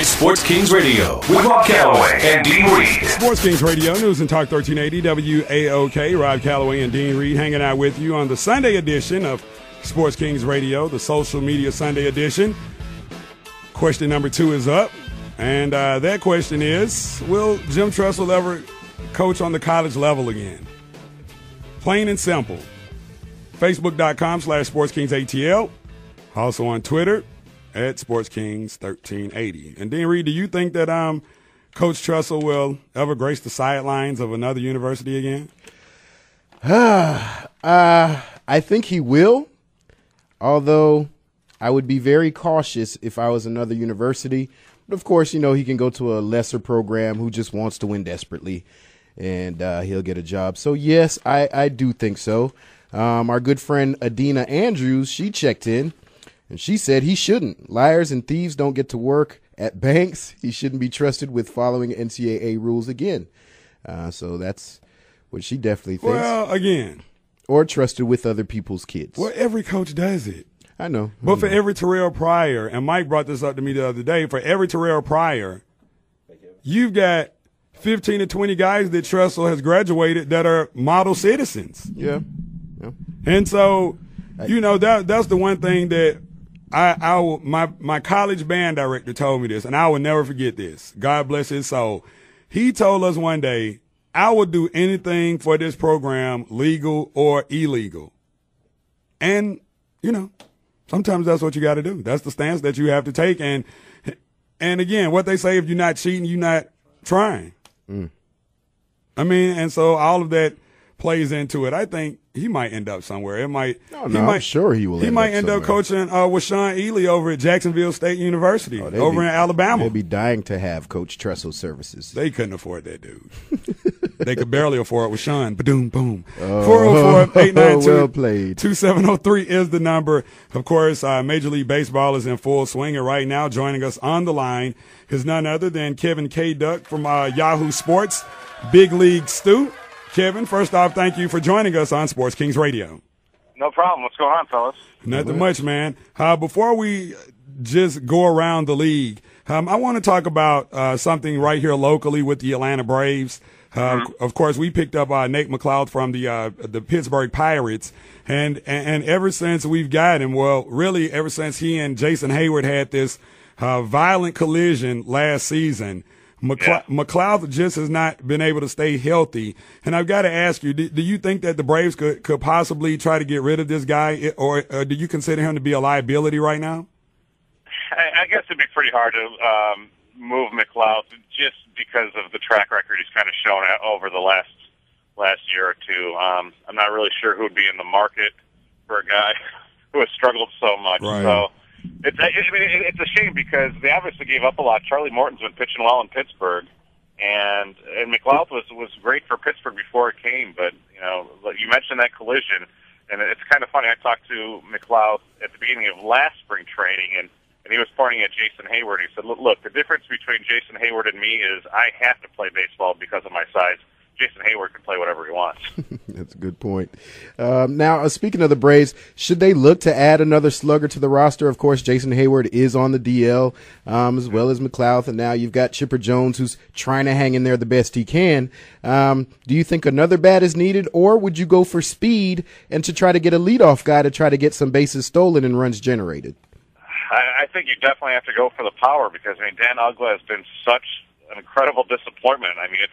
It's Sports Kings Radio with Rob Calloway and Dean Reed. Sports Kings Radio, News and Talk 1380, WAOK. Rob Calloway and Dean Reed hanging out with you on the Sunday edition of Sports Kings Radio, the social media Sunday edition. Question number 2 is up, and that question is, will Jim Tressel ever coach on the college level again? Plain and simple. Facebook.com/SportsKingsATL. Also on Twitter at SportsKings1380. And Dean Reed, do you think that Coach Tressel will ever grace the sidelines of another university again? I think he will, although I would be very cautious if I was another university. But, of course, you know, he can go to a lesser program who just wants to win desperately, and he'll get a job. So, yes, I do think so. Our good friend Adina Andrews, she checked in, and she said he shouldn't. Liars and thieves don't get to work at banks. He shouldn't be trusted with following NCAA rules again. So that's what she definitely thinks. Well, again. Or trusted with other people's kids. Well, every coach does it. I know. But for every Terrell Pryor, and Mike brought this up to me the other day, for every Terrell Pryor, you've got 15 to 20 guys that Tressel has graduated that are model citizens. Yeah. And so, you know, that's the one thing that my college band director told me this, and I will never forget this. God bless his soul. He told us one day, I will do anything for this program, legal or illegal. And, you know, sometimes that's what you got to do. That's the stance that you have to take. And again, what they say, if you're not cheating, you're not trying. I mean, and so all of that plays into it. I think he might end up somewhere. I'm sure he will. He might end up coaching with Sean Ely over at Jacksonville State University over in Alabama. They'd be dying to have Coach Tressel's services. They couldn't afford that dude. They could barely afford it with Sean. Ba-doom, boom. 404-892-2703 is the number. Of course, Major League Baseball is in full swing, and right now joining us on the line is none other than Kevin Kaduk from Yahoo Sports, Big League Stu. Kevin, first off, thank you for joining us on Sports Kings Radio. No problem. What's going on, fellas? Nothing much, man. Before we just go around the league, I want to talk about something right here locally with the Atlanta Braves. Of course, we picked up Nate McLeod from the Pittsburgh Pirates, and ever since we've got him, well, really ever since he and Jason Hayward had this violent collision last season, McLeod just has not been able to stay healthy. And I've got to ask you, do you think that the Braves could possibly try to get rid of this guy, or do you consider him to be a liability right now? I guess it'd be pretty hard to move McLeod just because of the track record he's kind of shown over the last year or two. I'm not really sure who would be in the market for a guy who has struggled so much. Right. So it's a shame because they obviously gave up a lot. Charlie Morton's been pitching well in Pittsburgh, and McLeod was great for Pittsburgh before it came. But you know, you mentioned that collision, and it's kind of funny. I talked to McLeod at the beginning of last spring training, and he was pointing at Jason Hayward. He said, look, the difference between Jason Hayward and me is I have to play baseball because of my size. Jason Hayward can play whatever he wants. That's a good point. Now, speaking of the Braves, should they look to add another slugger to the roster? Of course, Jason Hayward is on the DL, as well as McLeod, and now you've got Chipper Jones, who's trying to hang in there the best he can. Do you think another bat is needed, or would you go for speed and to try to get a leadoff guy to try to get some bases stolen and runs generated? I think you definitely have to go for the power because, I mean, Dan Uggla has been such an incredible disappointment. I mean,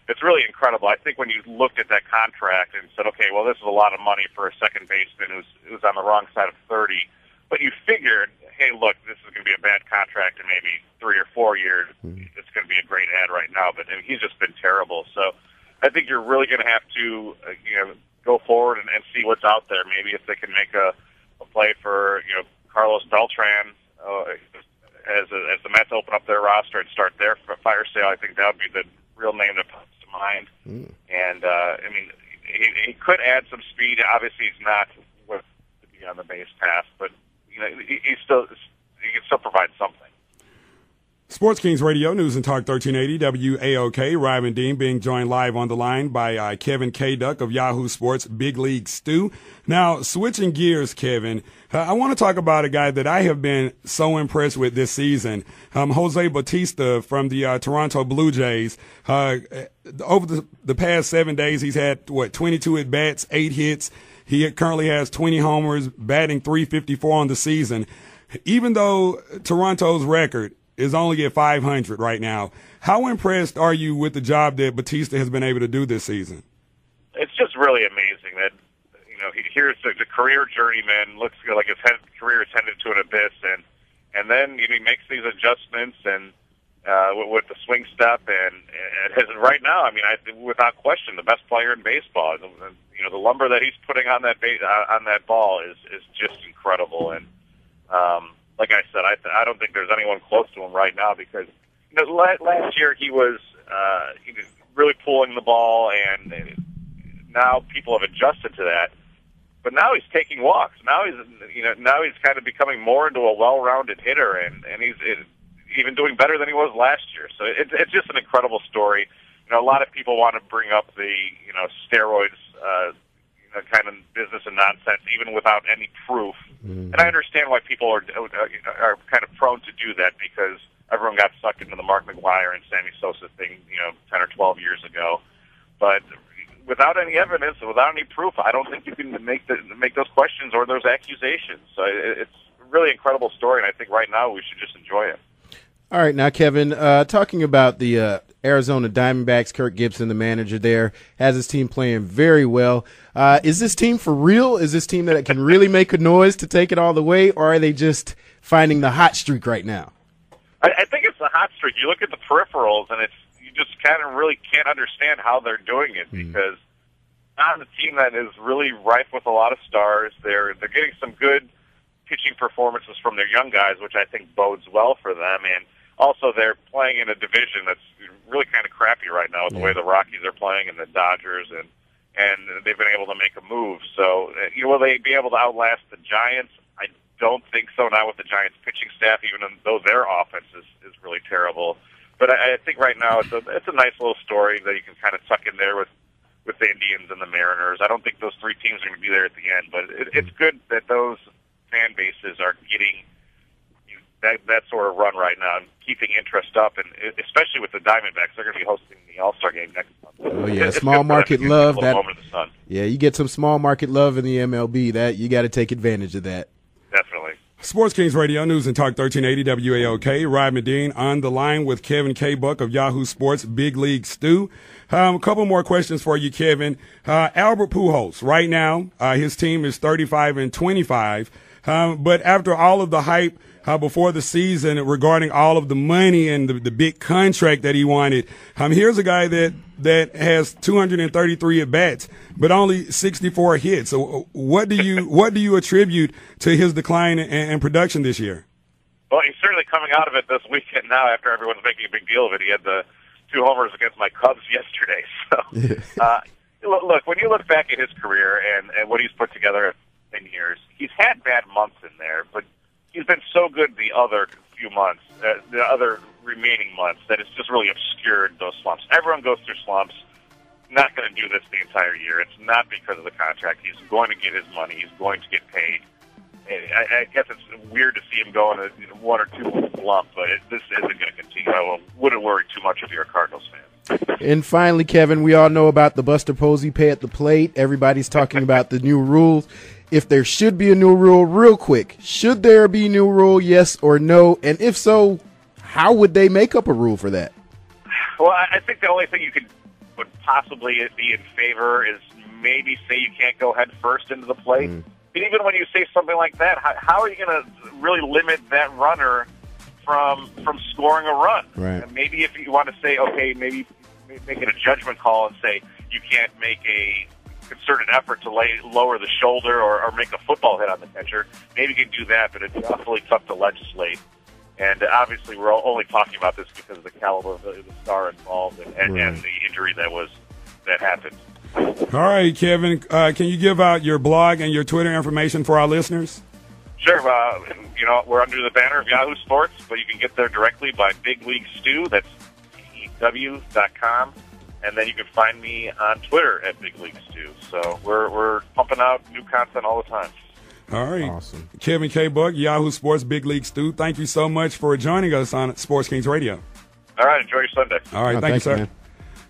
it's really incredible. I think when you looked at that contract and said, okay, well, this is a lot of money for a second baseman who's on the wrong side of 30, but you figured, hey, look, this is going to be a bad contract in maybe 3 or 4 years. It's going to be a great ad right now, but I mean, he's just been terrible. So I think you're really going to have to go forward and see what's out there. Maybe if they can make a play for Carlos Beltran as the Mets open up their roster and start their fire sale, I think that would be the real name that pops to mind. And I mean, he could add some speed. Obviously, he's not to be on the base path, but he can still provide something. Sports Kings Radio, News and Talk 1380, WAOK. Ryman Dean being joined live on the line by Kevin Kaduk of Yahoo Sports, Big League Stew. Now, switching gears, Kevin, I want to talk about a guy that I have been so impressed with this season, Jose Bautista from the Toronto Blue Jays. Over the past 7 days, he's had, 22 at-bats, 8 hits. He currently has 20 homers, batting .354 on the season. Even though Toronto's record is only at 500 right now, how impressed are you with the job that Bautista has been able to do this season? It's just really amazing that, here's the career journeyman, looks like his career is headed to an abyss, and then he makes these adjustments and with the swing step, and right now, I think without question, the best player in baseball. The lumber that he's putting on that ball is just incredible, and like I said, I don't think there's anyone close to him right now because last year he was really pulling the ball, and now people have adjusted to that. But now he's taking walks. Now he's kind of becoming more into a well-rounded hitter, and he's even doing better than he was last year. So it's just an incredible story. A lot of people want to bring up the steroids kind of business and nonsense, even without any proof. Mm-hmm. And I understand why people are kind of prone to do that because everyone got sucked into the Mark McGwire and Sammy Sosa thing, 10 or 12 years ago. But without any evidence and without any proof, I don't think you can make those questions or those accusations. So it's a really incredible story, and I think right now we should just enjoy it. All right, now, Kevin, talking about the Arizona Diamondbacks, Kirk Gibson, the manager there, has his team playing very well. Is this team for real? Is this team that can really make a noise to take it all the way, or are they just finding the hot streak right now? I think it's the hot streak. You look at the peripherals, and you just kind of really can't understand how they're doing it because not a team that is really rife with a lot of stars. They're getting some good pitching performances from their young guys, which I think bodes well for them, and also they're playing in a division that's really kind of crappy right now with the way the Rockies are playing and the Dodgers, and they've been able to make a move. So will they be able to outlast the Giants? I don't think so, not with the Giants pitching staff, even though their offense is really terrible. But I think right now it's a nice little story that you can kind of tuck in there with the Indians and the Mariners. I don't think those three teams are going to be there at the end, but it's good that those fan bases are getting that sort of run right now and keeping interest up, and especially with the Diamondbacks, they're going to be hosting the All-Star game next month. Oh yeah, small market love. Yeah, you get some small market love in the MLB. That you got to take advantage of that. Definitely. Sports Kings Radio, News and Talk 1380 WAOK. Ryman Dean on the line with Kevin K. Buck of Yahoo Sports, Big League Stew. A couple more questions for you, Kevin. Albert Pujols, right now, his team is 35-25. But after all of the hype before the season regarding all of the money and the big contract that he wanted, here's a guy that has 233 at bats, but only 64 hits. So what do you attribute to his decline in production this year? Well, he's certainly coming out of it this weekend now. After everyone's making a big deal of it, he had the 2 homers against my Cubs yesterday. So look, when you look back at his career and what he's put together in years, he's had bad months in there, but he's been so good the other few months, the other remaining months, that it's just really obscured those slumps. Everyone goes through slumps. Not going to do this the entire year. It's not because of the contract. He's going to get his money. He's going to get paid. I guess it's weird to see him go in a 1 or 2 month slump, but this isn't going to continue. I wouldn't worry too much if you're a Cardinals fan. And finally, Kevin, we all know about the Buster Posey pay at the plate. Everybody's talking about the new rules. If there should be a new rule, real quick, should there be a new rule, yes or no? And if so, how would they make up a rule for that? Well, I think the only thing would possibly be in favor is maybe say you can't go head first into the plate. But even when you say something like that, how are you going to really limit that runner from scoring a run? Right. And maybe if you want to say, okay, maybe make it a judgment call and say you can't make a concerted effort to lower the shoulder or make a football hit on the catcher, maybe you can do that, but it's awfully tough to legislate. And obviously we're only talking about this because of the caliber of the star involved and the injury that happened. All right, Kevin, can you give out your blog and your Twitter information for our listeners? Sure. We're under the banner of Yahoo Sports, but you can get there directly by Big League Stew. That's EW.com. And then you can find me on Twitter at Big League Stew. So we're pumping out new content all the time. All right. Awesome. Kevin K. Buck, Yahoo Sports, Big League Stew. Thank you so much for joining us on Sports Kings Radio. All right. Enjoy your Sunday. All right. Oh, thank you, sir. man.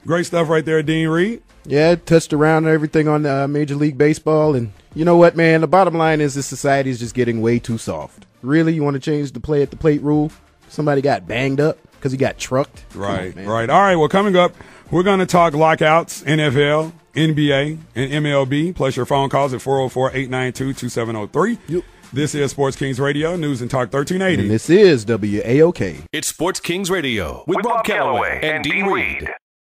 Great stuff right there, Dean Reed. Yeah, touched around and everything on Major League Baseball. And you know what, man? The bottom line is this society is just getting way too soft. Really? You want to change the play at the plate rule? Somebody got banged up because he got trucked? Right, right. All right, well, coming up, we're going to talk lockouts, NFL, NBA, and MLB, plus your phone calls at 404-892-2703. Yep. This is Sports Kings Radio, News and Talk 1380. And this is WAOK. It's Sports Kings Radio with Rob Calloway and Dean Reed.